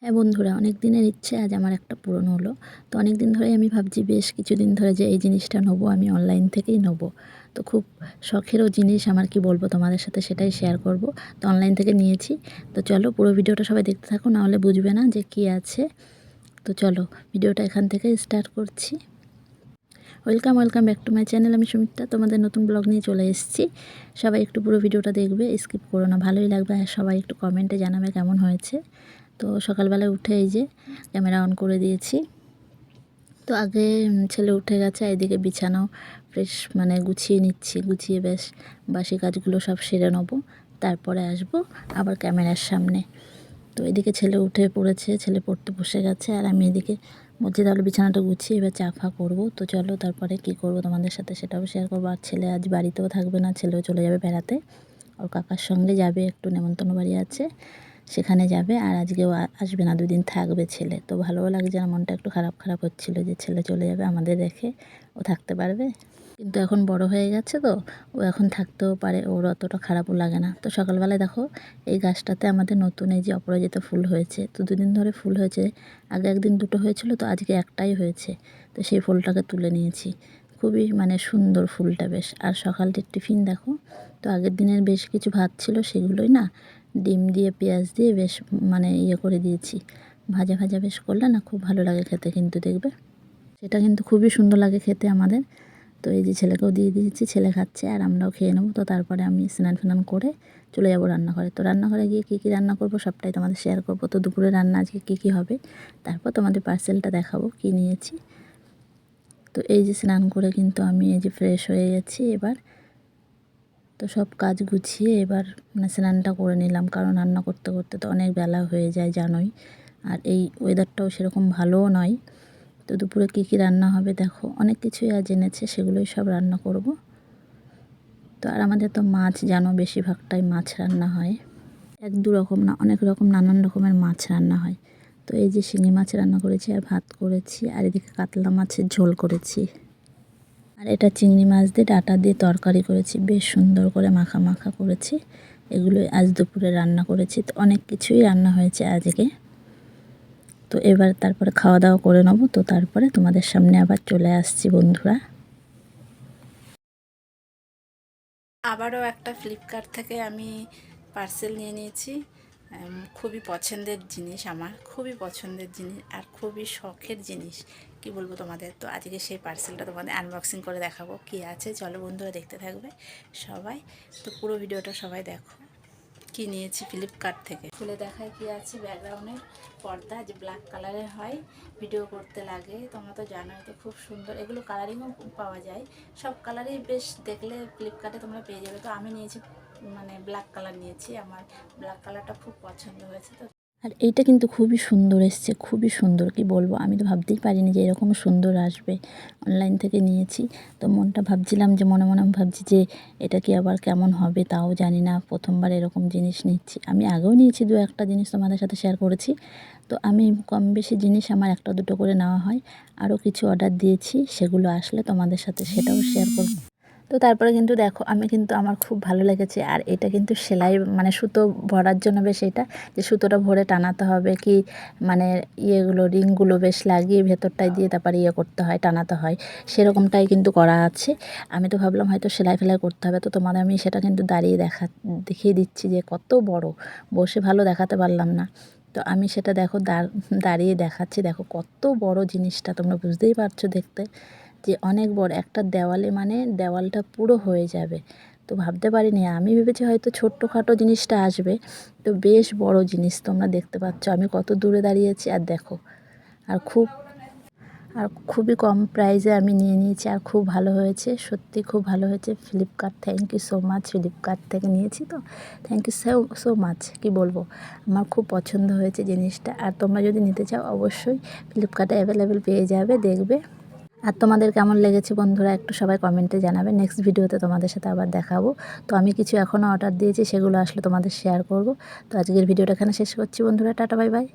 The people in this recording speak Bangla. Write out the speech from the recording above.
হ্যাঁ বন্ধুরা, অনেক দিনের ইচ্ছে আজ আমার একটা পূরণ হলো। তো অনেক দিন ধরেই আমি ভাবছি, বেশ কিছুদিন ধরে যে এই জিনিসটা নেবো, আমি অনলাইন থেকেই নেবো। তো খুব শখেরও জিনিস আমার, কি বলবো তোমাদের সাথে, সেটাই শেয়ার করব। তো অনলাইন থেকে নিয়েছি। তো চলো পুরো ভিডিওটা সবাই দেখতে থাকো, নাহলে বুঝবে না যে কি আছে। তো চলো ভিডিওটা এখান থেকে স্টার্ট করছি। Welcome back to my channel. আমি সুমিত্রা, তোমাদের নতুন ব্লগ নিয়ে চলে এসেছি। সবাই একটু পুরো ভিডিওটা দেখবে, স্কিপ করো না, ভালোই লাগবে। আর সবাই একটু কমেন্টে জানাবে কেমন হয়েছে। তো সকালবেলায় উঠে এই যে ক্যামেরা অন করে দিয়েছি। তো আগে ছেলে উঠে গেছে, এদিকে বিছানাও ফ্রেশ মানে গুছিয়ে নিচ্ছি। গুছিয়ে বেশ বাসি কাজগুলো সব সেরে নেবো, তারপরে আসবো আবার ক্যামেরার সামনে। তো এদিকে ছেলে উঠে পড়েছে, ছেলে পড়তে বসে গেছে, আর আমি এদিকে বলছি তাহলে বিছানাটা গুছিয়ে এবার চা ফা করবো। তো চলো তারপরে কি করব তোমাদের সাথে সেটাও শেয়ার করবো। আর ছেলে আজ বাড়িতেও থাকবে না, ছেলেও চলে যাবে বেড়াতে। ওর কাকার সঙ্গে যাবে, একটু নেমন্তন্ন বাড়ি আছে, সেখানে যাবে। আর আজকেও আসবে না, 2 দিন থাকবে ছেলে। তো ভালোও লাগছে না, মনটা একটু খারাপ হচ্ছিলো যে ছেলে চলে যাবে, আমাদের রেখে ও থাকতে পারবে। কিন্তু এখন বড় হয়ে গেছে, তো ও এখন থাকতেও পারে, ওর অতটা খারাপও লাগে না। তো সকালবেলায় দেখো এই গাছটাতে আমাদের নতুন এই যে অপরাজিতা ফুল হয়েছে। তো 2 দিন ধরে ফুল হয়েছে, আগে একদিন 2টো হয়েছিল, তো আজকে একটাই হয়েছে। তো সেই ফুলটাকে তুলে নিয়েছি। খুবই মানে সুন্দর ফুলটা বেশ। আর সকালটির টিফিন দেখো, তো আগের দিনের বেশ কিছু ভাত ছিল, সেগুলোই না ডিম দিয়ে পেঁয়াজ দিয়ে বেশ মানে করে দিয়েছি। ভাজা বেশ করলে না খুব ভালো লাগে খেতে, কিন্তু দেখবে সেটা কিন্তু খুবই সুন্দর লাগে খেতে আমাদের। তো এই যে ছেলেকেও দিয়ে দিয়েছি, ছেলে খাচ্ছে আর আমরাও খেয়ে নেবো। তো তারপরে আমি স্নান ফেনান করে চলে যাবো রান্নাঘরে। তো রান্নাঘরে গিয়ে কী রান্না করব সবটাই তোমাদের শেয়ার করব। তো দুপুরে রান্না আজকে কী হবে, তারপর তোমাদের পার্সেলটা দেখাবো কী নিয়েছি। তো এই যে স্নান করে কিন্তু আমি এই যে ফ্রেশ হয়ে গেছি এবার। তো সব কাজ গুছিয়ে এবার মানে স্নানটা করে নিলাম, কারণ রান্না করতে করতে তো অনেক বেলা হয়ে যায় জানোই। আর এই ওয়েদারটাও সেরকম ভালোও নয়। তো দুপুরে কী রান্না হবে দেখো, অনেক কিছুই আজ এনেছে, সেগুলোই সব রান্না করব। তো আর আমাদের তো মাছ জানো, বেশিরভাগটাই মাছ রান্না হয়। 1-2 রকম না, অনেক রকম নানান রকমের মাছ রান্না হয়। তো এই যে শিঙি মাছ রান্না করেছি, আর ভাত করেছি, আর এদিকে কাতলা মাছের ঝোল করেছি। আর এটা চিংড়ি মাছ দিয়ে ডাঁটা দিয়ে তরকারি করেছি, বেশ সুন্দর করে মাখা করেছি। এগুলোই আজ দুপুরে রান্না করেছি। তো অনেক কিছুই রান্না হয়েছে আজকে। তো এবার তারপরে খাওয়া দাওয়া করে নেবো। তো তারপরে তোমাদের সামনে আবার চলে আসছি বন্ধুরা। আবারও একটা ফ্লিপকার্ট থেকে আমি পার্সেল নিয়ে নিয়েছি। খুবই পছন্দের জিনিস, আমার খুবই পছন্দের জিনিস আর খুবই শখের জিনিস, কি বলবো তোমাদের। তো আজকে সেই পার্সেলটা তোমাদের আনবক্সিং করে দেখাবো কি আছে। চলো বন্ধুরা দেখতে থাকবে সবাই। তো পুরো ভিডিওটা সবাই দেখো। কি নিয়েছি ফ্লিপকার্ট থেকে, খুলে দেখায় কি আছে। ব্যাকগ্রাউন্ডের পর্দা যে ব্ল্যাক কালারের হয়, ভিডিও করতে লাগে, তোমরা তো জানোই। তো খুব সুন্দর, এগুলো কালারিংও পাওয়া যায়, সব কালারই বেশ দেখলে ফ্লিপকার্টে তোমরা পেয়ে যাবে। তো আমি নিয়েছি মানে ব্ল্যাক কালার নিয়েছি, আমার ব্ল্যাক কালারটা খুব পছন্দ হয়েছে। তো আর এইটা কিন্তু খুবই সুন্দর এসছে, খুবই সুন্দর, কি বলবো। আমি তো ভাবতেই পারিনি যে এরকম সুন্দর আসবে। অনলাইন থেকে নিয়েছি, তো মনটা ভাবছিলাম যে মনে মনে ভাবছি যে এটা কি আবার কেমন হবে, তাও জানি না। প্রথমবার এরকম জিনিস নিচ্ছি। আমি আগেও নিয়েছি 2-1টা জিনিস, তোমাদের সাথে শেয়ার করেছি। তো আমি কম বেশি জিনিস আমার 1-2 করে নেওয়া হয়। আরও কিছু অর্ডার দিয়েছি, সেগুলো আসলে তোমাদের সাথে সেটাও শেয়ার করব। তো তারপরে কিন্তু দেখো, আমি কিন্তু আমার খুব ভালো লেগেছে। আর এটা কিন্তু সেলাই মানে সুতো ভরার জন্য বেশ, এটা যে সুতোটা ভরে টানাতে হবে কি মানে ইয়েগুলো রিংগুলো বেশ লাগিয়ে ভেতরটায় দিয়ে তারপরে করতে হয়, টানাতে হয়, সেরকমটাই কিন্তু করা আছে। আমি তো ভাবলাম হয়তো সেলাই ফেলাই করতে হবে। তো তোমাদের আমি সেটা কিন্তু দেখিয়ে দিচ্ছি যে কত বড়, বসে ভালো দেখাতে পারলাম না। তো আমি সেটা দেখো দাঁড়িয়ে দেখাচ্ছি। দেখো কত বড় জিনিসটা, তোমরা বুঝতেই পারছো দেখতে যে অনেক বড় একটা দেওয়ালে, মানে দেওয়ালটা পুরো হয়ে যাবে। তো ভাবতে পারিনি, আমি ভেবেছি হয়তো ছোট্টখাটো জিনিসটা আসবে। তো বেশ বড় জিনিস, তোমরা দেখতে পাচ্ছ আমি কত দূরে দাঁড়িয়েছি। আর দেখো, আর খুবই কম প্রাইসে আমি নিয়ে নিয়েছি, আর খুব ভালো হয়েছে, সত্যি খুব ভালো হয়েছে। Flipkart, thank you so much. Flipkart থেকে নিয়েছি, তো থ্যাংক ইউ সো মাচ, কি বলবো। আমার খুব পছন্দ হয়েছে জিনিসটা। আর তোমরা যদি নিতে চাও অবশ্যই ফ্লিপকার্টে অ্যাভেলেবেল পেয়ে যাবে, দেখবে। আর তোমাদের কেমন লেগেছে বন্ধুরা একটু সবাই কমেন্টে জানাবে। নেক্সট ভিডিওতে তোমাদের সাথে আবার দেখাবো। তো আমি কিছু এখনও অর্ডার দিয়েছি, সেগুলো আসলে তোমাদের শেয়ার করব। তো আজকের ভিডিওটা এখানে শেষ করছি বন্ধুরা, টাটা বাই বাই।